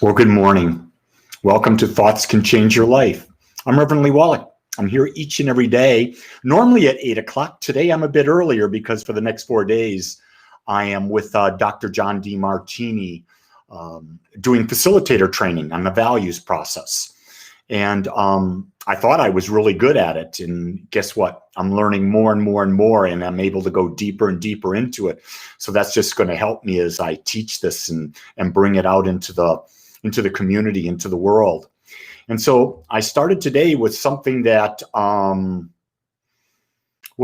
Well, good morning. Welcome to Thoughts Can Change Your Life. I'm Reverend Lee Wallach. I'm here each and every day, normally at 8 o'clock. Today I'm a bit earlier because for the next 4 days, I am with Dr. John Demartini doing facilitator training on the values process. And I thought I was really good at it. And guess what? I'm learning more and more and more, and I'm able to go deeper and deeper into it. So that's just going to help me as I teach this and bring it out into the community, into the world. And so I started today with something that, well,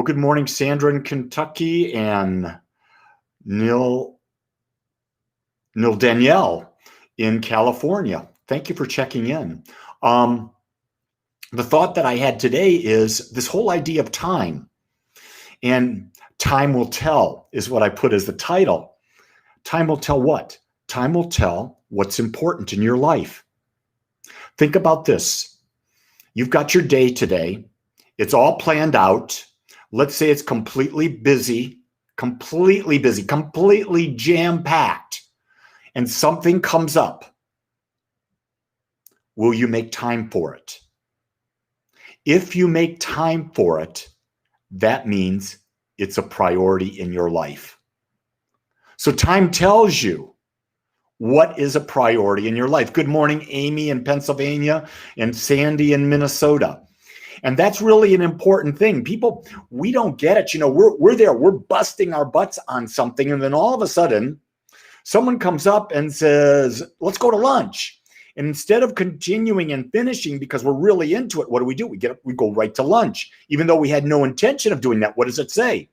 good morning, Sandra in Kentucky, and Neil Danielle in California. Thank you for checking in. The thought that I had today is this whole idea of time. And time will tell is what I put as the title. Time will tell what? Time will tell what's important in your life. Think about this. You've got your day today. It's all planned out. Let's say it's completely busy, completely jam-packed, and something comes up. Will you make time for it? If you make time for it, that means it's a priority in your life. So time tells you what is a priority in your life. Good morning, Amy in Pennsylvania and Sandy in Minnesota. And that's really an important thing. People, we don't get it. You know, we're there, we're busting our butts on something. And then all of a sudden, someone comes up and says, let's go to lunch. And instead of continuing and finishing because we're really into it, what do? We go right to lunch, even though we had no intention of doing that. What does it say?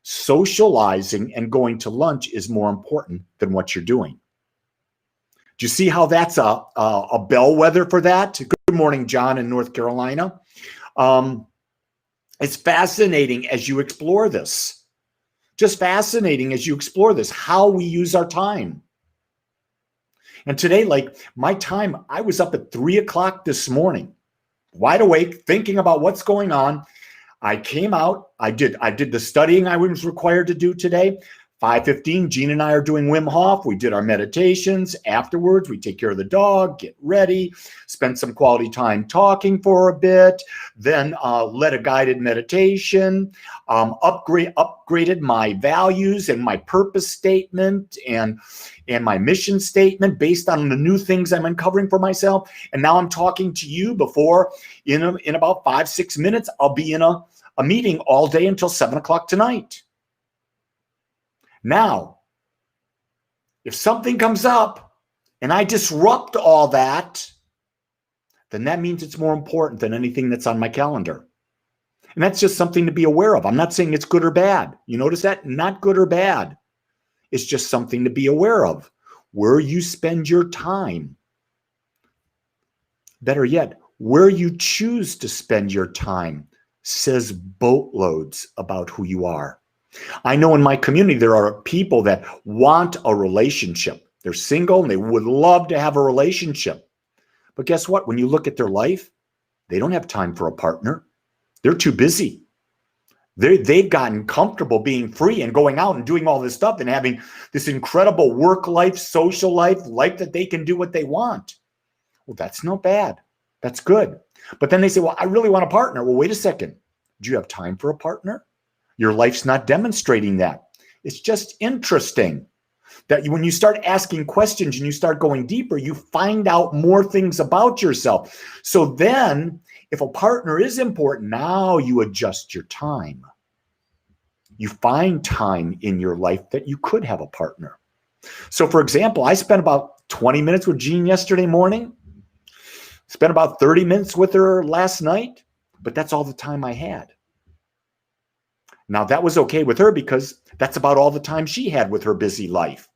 Socializing and going to lunch is more important than what you're doing. Do you see how that's a bellwether for that? Good morning, John in North Carolina. It's fascinating as you explore this. Just fascinating as you explore this, how we use our time. And today, like my time, I was up at 3 o'clock this morning, wide awake, thinking about what's going on. I came out, I did the studying I was required to do today. 5:15, Gene and I are doing Wim Hof. We did our meditations. Afterwards, we take care of the dog, get ready, spend some quality time talking for a bit, then led a guided meditation, upgraded my values and my purpose statement and my mission statement based on the new things I'm uncovering for myself. And now I'm talking to you before, in about 5-6 minutes, I'll be in a meeting all day until 7 o'clock tonight. Now, if something comes up and I disrupt all that, then that means it's more important than anything that's on my calendar. And that's just something to be aware of. I'm not saying it's good or bad. You notice that? Not good or bad. It's just something to be aware of. Where you spend your time. Better yet, where you choose to spend your time says boatloads about who you are. I know in my community, there are people that want a relationship. They're single and they would love to have a relationship. But guess what? When you look at their life, they don't have time for a partner. They're too busy. They've gotten comfortable being free and going out and doing all this stuff and having this incredible work life, social life that they can do what they want. Well, that's not bad. That's good. But then they say, well, I really want a partner. Well, wait a second. Do you have time for a partner? Your life's not demonstrating that. It's just interesting that when you start asking questions and you start going deeper, you find out more things about yourself. So then if a partner is important, now you adjust your time. You find time in your life that you could have a partner. So for example, I spent about 20 minutes with Jean yesterday morning, spent about 30 minutes with her last night, but that's all the time I had. Now, that was okay with her because that's about all the time she had with her busy life.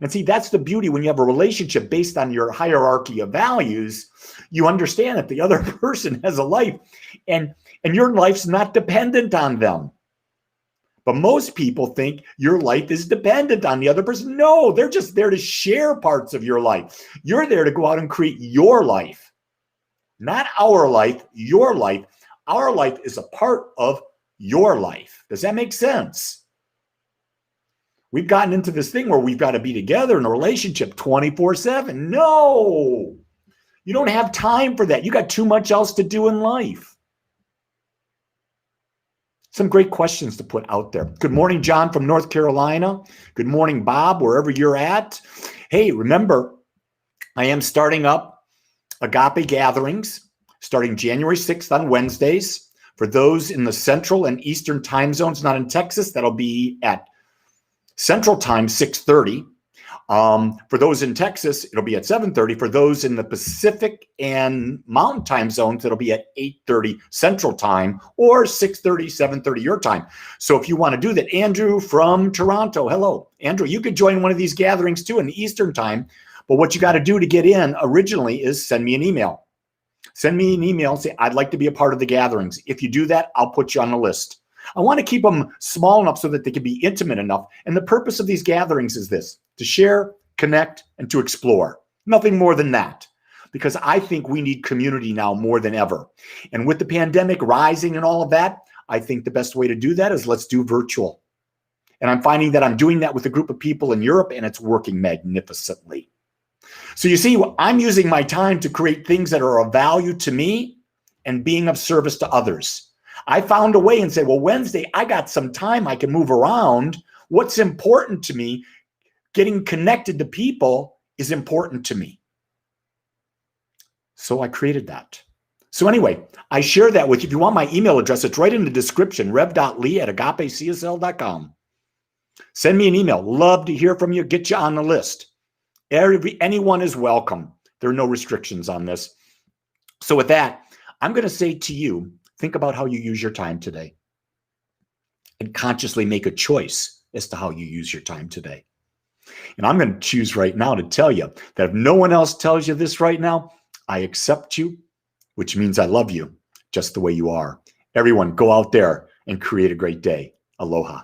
And see, that's the beauty when you have a relationship based on your hierarchy of values. You understand that the other person has a life and your life's not dependent on them. But most people think your life is dependent on the other person. No, they're just there to share parts of your life. You're there to go out and create your life. Not our life, your life. Our life is a part of your life. Does that make sense? We've gotten into this thing where we've got to be together in a relationship 24/7. No, you don't have time for that. You got too much else to do in life. Some great questions to put out there. Good morning, John from North Carolina. Good morning, Bob, wherever you're at. Hey, remember, I am starting up Agape gatherings starting January 6th on Wednesdays. For those in the Central and Eastern time zones, not in Texas, that'll be at Central Time, 6:30. For those in Texas, it'll be at 7:30. For those in the Pacific and Mountain time zones, it'll be at 8:30 Central Time or 6:30, 7:30 your time. So if you want to do that, Andrew from Toronto, hello. Andrew, you could join one of these gatherings too in the Eastern Time. But what you got to do to get in originally is send me an email. Send me an email and say, I'd like to be a part of the gatherings. If you do that, I'll put you on the list. I want to keep them small enough so that they can be intimate enough. And the purpose of these gatherings is this: to share, connect, and to explore. Nothing more than that. Because I think we need community now more than ever. And with the pandemic rising and all of that, I think the best way to do that is let's do virtual. And I'm finding that I'm doing that with a group of people in Europe, and it's working magnificently. So you see, I'm using my time to create things that are of value to me and being of service to others. I found a way and said, well, Wednesday, I got some time I can move around. What's important to me? Getting connected to people is important to me. So I created that. So anyway, I share that with you. If you want my email address, it's right in the description, rev.lee@agapecsl.com. Send me an email. Love to hear from you. Get you on the list. Anyone is welcome. There are no restrictions on this. So with that, I'm going to say to you, think about how you use your time today and consciously make a choice as to how you use your time today. And I'm going to choose right now to tell you that if no one else tells you this right now, I accept you, which means I love you just the way you are. Everyone, go out there and create a great day. Aloha.